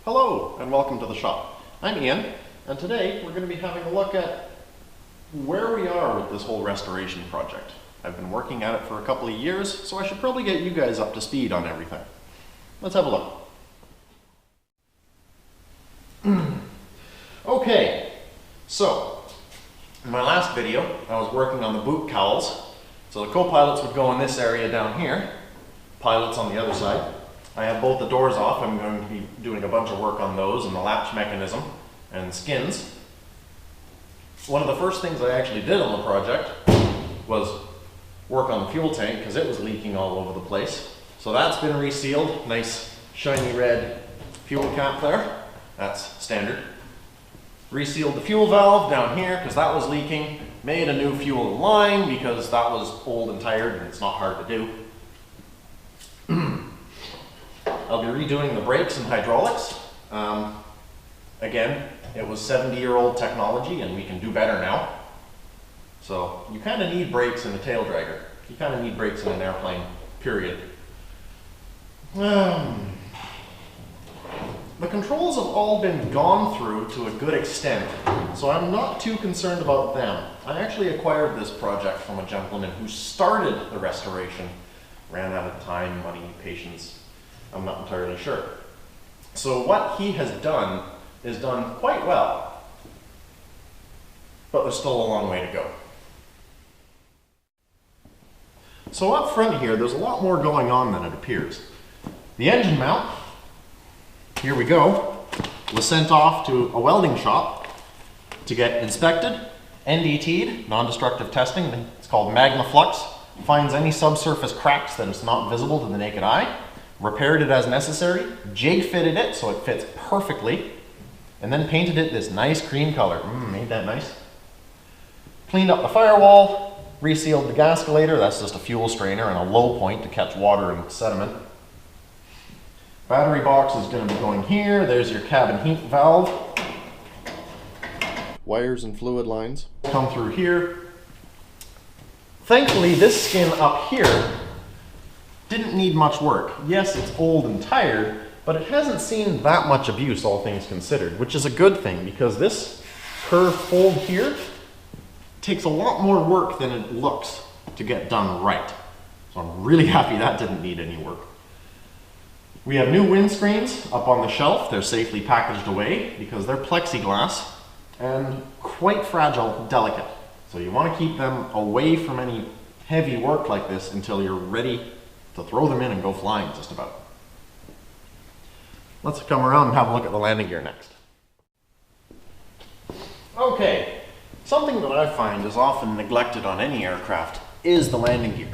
Hello and welcome to the shop. I'm Ian, and today we're going to be having a look at where we are with this whole restoration project. I've been working at it for a couple of years, so I should probably get you guys up to speed on everything. Let's have a look. Okay, so in my last video I was working on the boot cowls. So the co-pilots would go in this area down here, pilots on the other side. I have both the doors off. I'm going to be doing a bunch of work on those and the latch mechanism and skins. One of the first things I actually did on the project was work on the fuel tank because it was leaking all over the place. So that's been resealed. Nice shiny red fuel cap there. That's standard. Resealed the fuel valve down here because that was leaking. Made a new fuel line because that was old and tired and it's not hard to do. I'll be redoing the brakes and hydraulics. Again, it was 70-year-old technology and we can do better now. So you kind of need brakes in a tail dragger. You kind of need brakes in an airplane, period. The controls have all been gone through to a good extent, so I'm not too concerned about them. I actually acquired this project from a gentleman who started the restoration, ran out of time, money, patience. I'm not entirely sure. So what he has done is done quite well, but there's still a long way to go. So up front here, there's a lot more going on than it appears. The engine mount, here we go, was sent off to a welding shop to get inspected, NDT'd, non-destructive testing. It's called MagnaFlux. Finds any subsurface cracks that is not visible to the naked eye. Repaired it as necessary, jig fitted it so it fits perfectly, and then painted it this nice cream color. Ain't that nice? Cleaned up the firewall, resealed the gascolator. That's just a fuel strainer and a low point to catch water and sediment. Battery box is going to be going here. There's your cabin heat valve. Wires and fluid lines come through here. Thankfully, this skin up here didn't need much work. Yes, it's old and tired, but it hasn't seen that much abuse, all things considered, which is a good thing because this curved fold here takes a lot more work than it looks to get done right. So I'm really happy that didn't need any work. We have new windscreens up on the shelf. They're safely packaged away because they're plexiglass and quite fragile, delicate. So you want to keep them away from any heavy work like this until you're ready to throw them in and go flying just about. Let's come around and have a look at the landing gear next. Okay, something that I find is often neglected on any aircraft is the landing gear.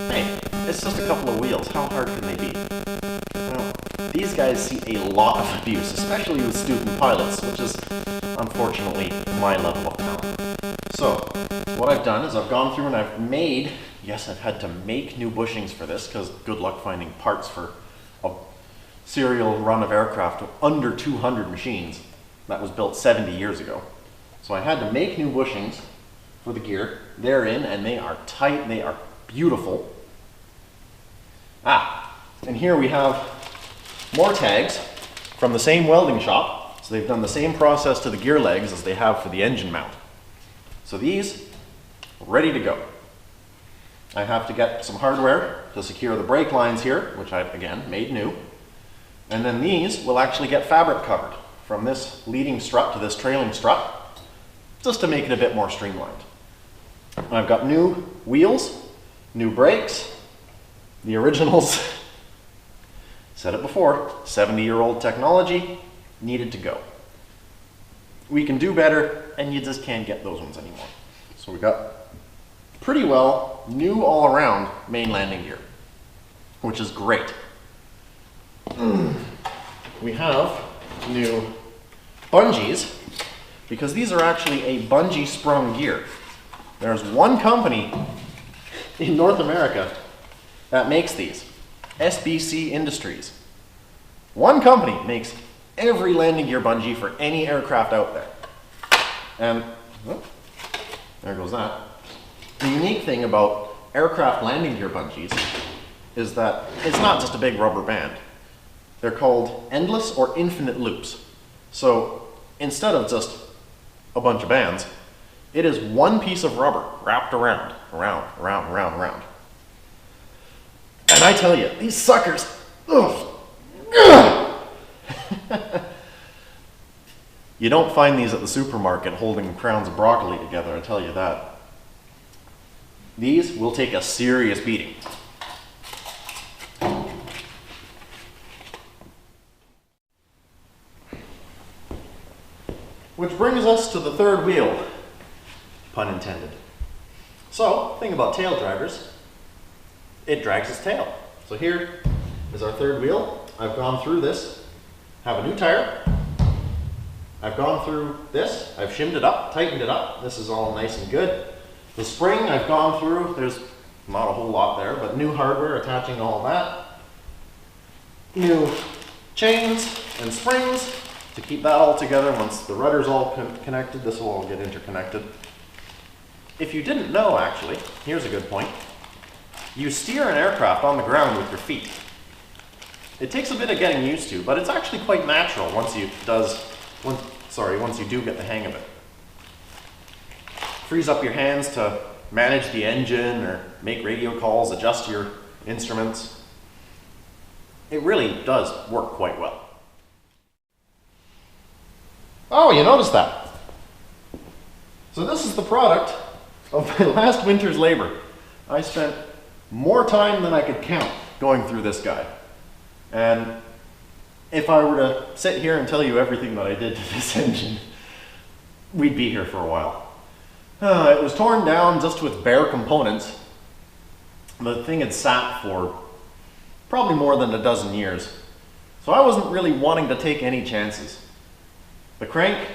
Hey, it's just a couple of wheels. How hard can they be? Well, these guys see a lot of abuse, especially with student pilots, which is unfortunately my level of talent. So, what I've done is I've gone through and I've made, yes, I've had to make new bushings for this because good luck finding parts for a serial run of aircraft of under 200 machines that was built 70 years ago. So I had to make new bushings for the gear. They're in and they are tight, they are beautiful. And here we have more tags from the same welding shop. So they've done the same process to the gear legs as they have for the engine mount. So these, ready to go. I have to get some hardware to secure the brake lines here, which I've, again, made new. And then these will actually get fabric covered from this leading strut to this trailing strut, just to make it a bit more streamlined. I've got new wheels, new brakes, the originals, said it before, 70-year-old technology, needed to go. We can do better, and you just can't get those ones anymore. So we got pretty well new all-around main landing gear, which is great. We have new bungees, because these are actually a bungee sprung gear. There's one company in North America that makes these, SBC Industries. One company makes every landing gear bungee for any aircraft out there. And, oh, there goes that. The unique thing about aircraft landing gear bungees is that it's not just a big rubber band. They're called endless or infinite loops. So instead of just a bunch of bands, it is one piece of rubber wrapped around. And I tell you, these suckers, ugh. You don't find these at the supermarket holding crowns of broccoli together, I tell you that. These will take a serious beating. Which brings us to the third wheel, pun intended. So, thing about tail draggers, it drags its tail. So here is our third wheel. I've gone through this, have a new tire. I've gone through this, I've shimmed it up, tightened it up. This is all nice and good. The spring I've gone through, there's not a whole lot there, but new hardware attaching all that. New chains and springs to keep that all together. Once the rudder's all connected, this will all get interconnected. If you didn't know, actually, here's a good point. You steer an aircraft on the ground with your feet. It takes a bit of getting used to, but it's actually quite natural once you do get the hang of it. Frees up your hands to manage the engine or make radio calls, adjust your instruments. It really does work quite well. Oh, you noticed that. So this is the product of my last winter's labor. I spent more time than I could count going through this guy. And if I were to sit here and tell you everything that I did to this engine, we'd be here for a while. It was torn down just with bare components. The thing had sat for probably more than a dozen years. So I wasn't really wanting to take any chances. The crank,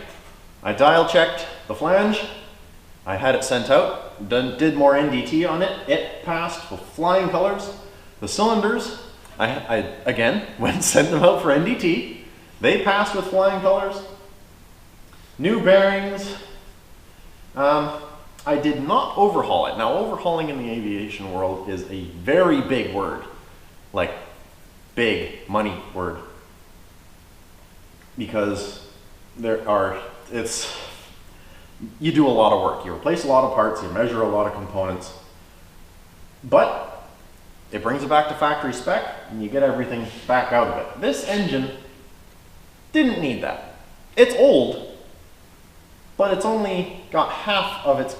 I dial checked the flange, I had it sent out, did more NDT on it, it passed with flying colors. The cylinders, I again went and sent them out for NDT, they passed with flying colors. New bearings, I did not overhaul it. Now overhauling in the aviation world is a very big word, like big money word, because you do a lot of work. You replace a lot of parts, you measure a lot of components, but it brings it back to factory spec and you get everything back out of it. This engine didn't need that. It's old, but it's only got half of its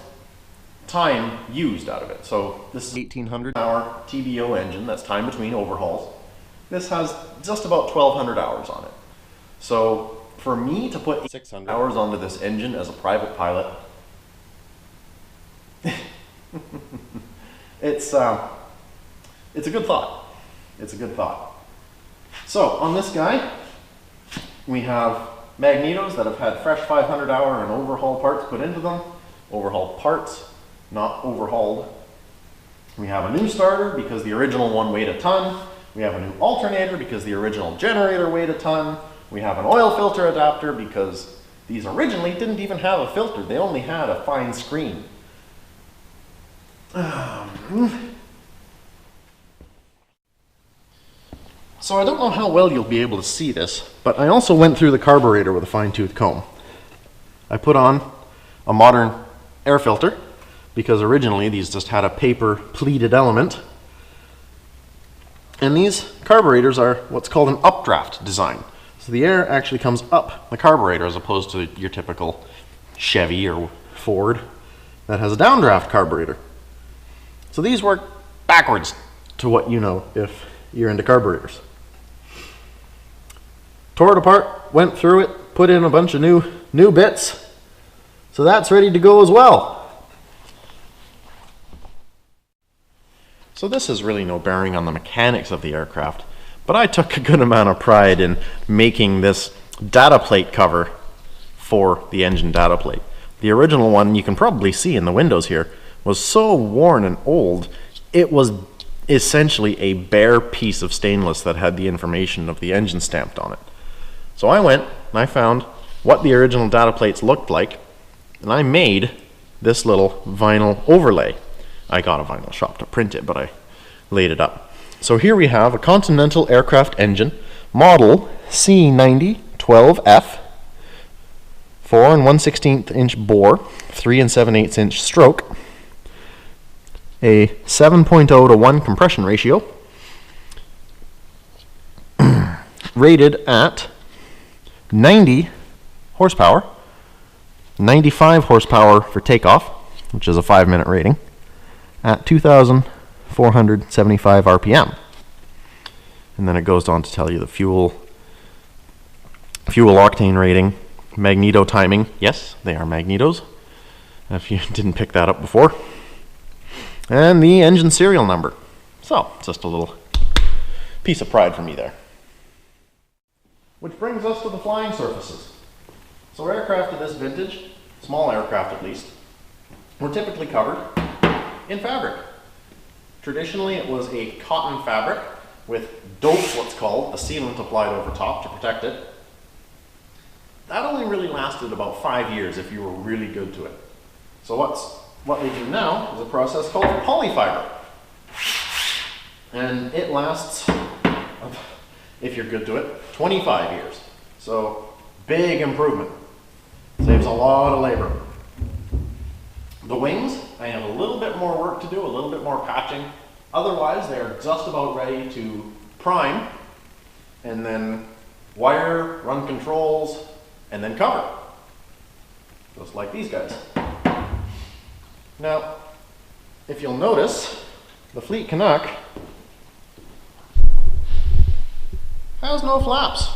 time used out of it. So this is 1800 hour TBO engine, that's time between overhauls. This has just about 1200 hours on it. So for me to put 600 hours onto this engine as a private pilot, it's a good thought. It's a good thought. So on this guy, we have magnetos that have had fresh 500 hour and overhaul parts put into them. Overhaul parts, not overhauled. We have a new starter because the original one weighed a ton. We have a new alternator because the original generator weighed a ton. We have an oil filter adapter because these originally didn't even have a filter. They only had a fine screen. So I don't know how well you'll be able to see this, but I also went through the carburetor with a fine-tooth comb. I put on a modern air filter because originally these just had a paper pleated element. And these carburetors are what's called an updraft design. So the air actually comes up the carburetor as opposed to your typical Chevy or Ford that has a downdraft carburetor. So these work backwards to what you know if you're into carburetors. Tore it apart, went through it, put in a bunch of new bits. So that's ready to go as well. So this has really no bearing on the mechanics of the aircraft, but I took a good amount of pride in making this data plate cover for the engine data plate. The original one, you can probably see in the windows here, was so worn and old, it was essentially a bare piece of stainless that had the information of the engine stamped on it. So I went and I found what the original data plates looked like, and I made this little vinyl overlay. I got a vinyl shop to print it, but I laid it up. So here we have a Continental aircraft engine model C9012F, 4 and 1/16 inch bore, 3 and 7/8 inch stroke, a 7.0 to 1 compression ratio, rated at 90 horsepower, 95 horsepower for takeoff, which is a 5-minute rating, at 2,475 RPM. And then it goes on to tell you the fuel octane rating, magneto timing. Yes, they are magnetos, if you didn't pick that up before. And the engine serial number. So, just a little piece of pride for me there. Which brings us to the flying surfaces. So aircraft of this vintage, small aircraft at least, were typically covered in fabric. Traditionally it was a cotton fabric with dope, what's called, a sealant applied over top to protect it. That only really lasted about 5 years if you were really good to it. So what they do now is a process called polyfiber. And it lasts, if you're good to it, 25 years. So big improvement. Saves a lot of labor. The wings, I have a little bit more work to do, a little bit more patching. Otherwise, they are just about ready to prime and then wire, run controls, and then cover. Just like these guys. Now, if you'll notice, the Fleet Canuck has no flaps.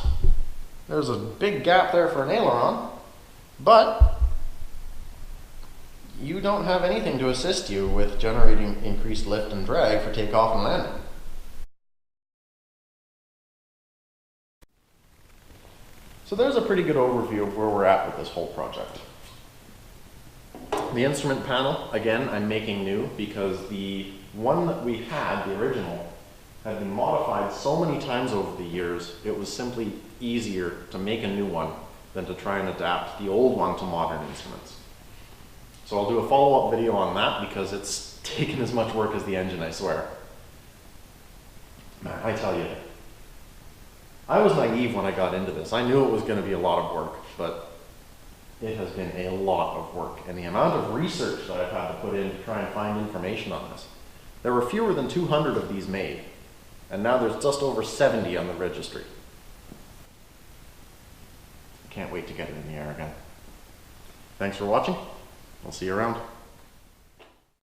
There's a big gap there for an aileron, but you don't have anything to assist you with generating increased lift and drag for takeoff and landing. So there's a pretty good overview of where we're at with this whole project. The instrument panel, again, I'm making new because the one that we had, the original, had been modified so many times over the years, it was simply easier to make a new one than to try and adapt the old one to modern instruments. So I'll do a follow-up video on that because it's taken as much work as the engine, I swear. Man, I tell you, I was naive when I got into this. I knew it was going to be a lot of work, but it has been a lot of work. And the amount of research that I've had to put in to try and find information on this. There were fewer than 200 of these made, and now there's just over 70 on the registry. Can't wait to get it in the air again. Thanks for watching. I'll see you around.